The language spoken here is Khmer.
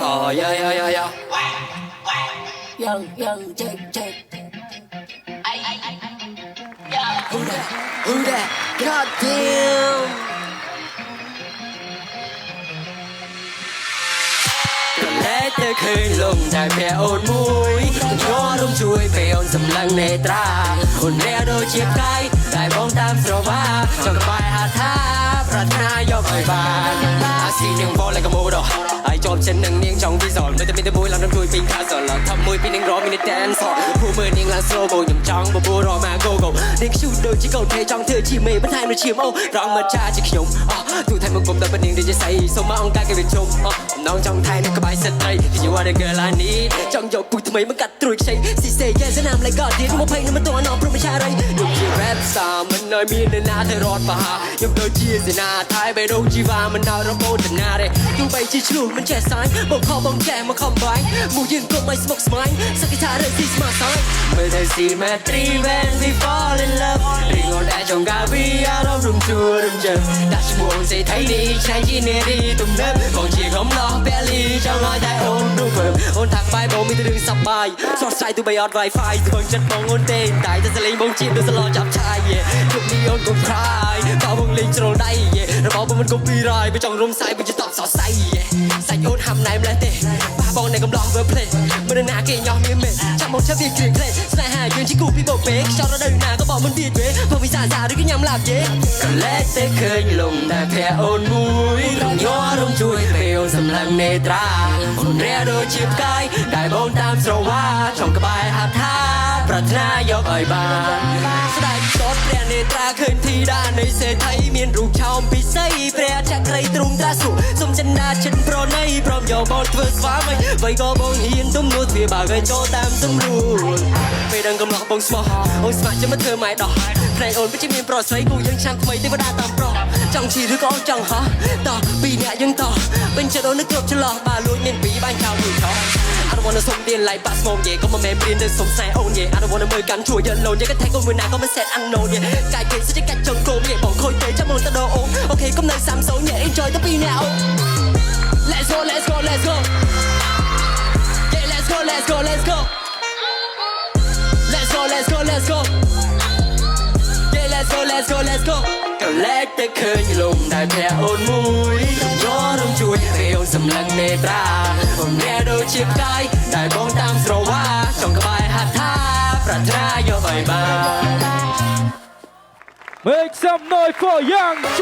Oh yeah yeah yeah yeah. Young, check. Who that? God damn. តែទៅឃើញលំតែព្រះអូនមួយញ័ររំជួយពេលអូនសម្លឹងនេត្រាអូនរះដូចជាផ្កាយតែបងតាមស្រវាចង់ក្បែរហាថាប្រាថ្នាយកឲ្យបានអាស៊ីនាងបលlike a model ហើយជាប់ចិត្តនឹងនាងចង់វិសលមើលតែមានតែមួយឡើងនឹងជួយពីខាសឡថប់មួយពីនាងរមីនីតែនសភូមិមើលនាងឡើង slow go ខ្ញុំចង់បបួលរមក go go នាងឈូដូចជាកូនទេចង់ធ្វើជាមេបន្ថែមដូចជាម៉ូរងមកចាជាខ្ញុំទូថៃមកគុំតែនាងដូចជាស្អីសូមមកអង្គការគេវាជុំអំណងចង់ថៃនៅក្បែរសិតត្រី You are the girl I need ចង់យកពូថ្មីមកកាត់ត្រួយខ្ចី She say yes and I'm like God ទៀតមកភ័យនឹងមិនតន់អត់ព្រមចារីខ្ញុំជា rap star មិននៅមាននរណាទៅរត់បហាខ្ញុំដូចជាសេនាថៃបេរូជីវ៉ាមិនដល់របូតណាទេទោះបីជាឆ្លុះមិនចេះសាយបងខំបងចែមកខំបាញ់មកយើងក៏មិនស្មុគស្មាញសក្តារីស៊ីស្មាសាយមើលទៅ symmetry when we fall in love រីងតែចង់កាពីអារម្មណ៍រំជួរំជើដាក់ឈ្មោះសេថៃនេះឆ្នៃជានារីទំនើបបងជាកំឡោះបែលីចង់ឲ្យតែអូនរូបអូនថាក្បែរបងមានរឿងសប្បាយស្រស់ស្រាយទូបីអត់ Wi-Fi ធ្វើចិត្តបងអូនទេតែសលេងបងជាដូចសឡចាប់ឆាយគ្រប់នេះអូនកុំខ្លាយតើបងលេងជ្រុលដៃរបស់បងមិនកុំពីរ៉ាយបើចង់រំសាយបើជាតបសរសៃសាច់អូនហាំណែម្លេះទេប៉ះបងในកំឡោះធ្វើភ្លេចមិនណាគេញ៉ោះមានមេចាំមកចាប់វាគ្រៀងគ្លេស្នេហាយើងជាគូពីបោកពេកចង់រដូវណាក៏บอกមិនទៀតទេព្រោះវិសាសាឬក៏ញ៉ាំឡាបទេកលែកតែឃើញលំតែព្រះអូនមួយញ័ររំជួយពេលសម្លឹងនេត្រាអូនរះដូចជាផ្កាយដែលបងតាមស្រវាចង់ក្បែរហាត់ថាប្រាថ្នាយកឲ្យបានស្ដាយចតព្រះនេត្រាឃើញធីតានៃសេដ្ឋីមានរូបឆោមពិសីព្រះចក្រីទ្រង់ត្រាសុសុំចិនដាចិនប្រណីព្រមយកបងធ្វើស្វាមីអ្វីក៏បងហ៊ានទំនួលទ្វាបើគេចូលតាមសម្រួលពេលដឹងកំឡោះបងស្មោះអូនស្ម័គ្រចាំមកធ្វើម៉ែដោះព្រែកអូនពិតជាមានប្រុសស្រីគូយើងឆ្នាំថ្មីទេវតាតាមប្រុសចង់ជីឬក៏អូនចង់ហោះតោះពីរអ្នកយើងតោះពេញចិត្តអូននឹកគ្រប់ច្រឡោះបើលួចមានពីរបាញ់ចោលមួយចោលI don't wanna សុំទៀន like បាក់ស្មោកយេក៏មិនមែនព្រៀនទៅសុំខ្សែអូនយេ I don't wanna មើលកាន់ជួយយល់ឡូនយេក៏ថែកូនមួយណាក៏មិន set unknown យេកាយគេសិចកាច់ចង់គោមយេបងខូចទេចាំមកទៅដល់អូនអូខេកុំនៅសាំសូនយេ enjoy ទៅពីរអ្នកអូន Let's go yeah let's go yeah let's go ក៏លែកតែឃើញលំដែលព្រះអូនមួយញ័ររំជួយពេលអូនសម្លឹងនេត្រាអូនរះដូចជាផ្កាយដែលបងតាមស្រវាចង់ក្បែរហាត់ថាប្រាថ្នាយកឲ្យបាន Make some noise for Young J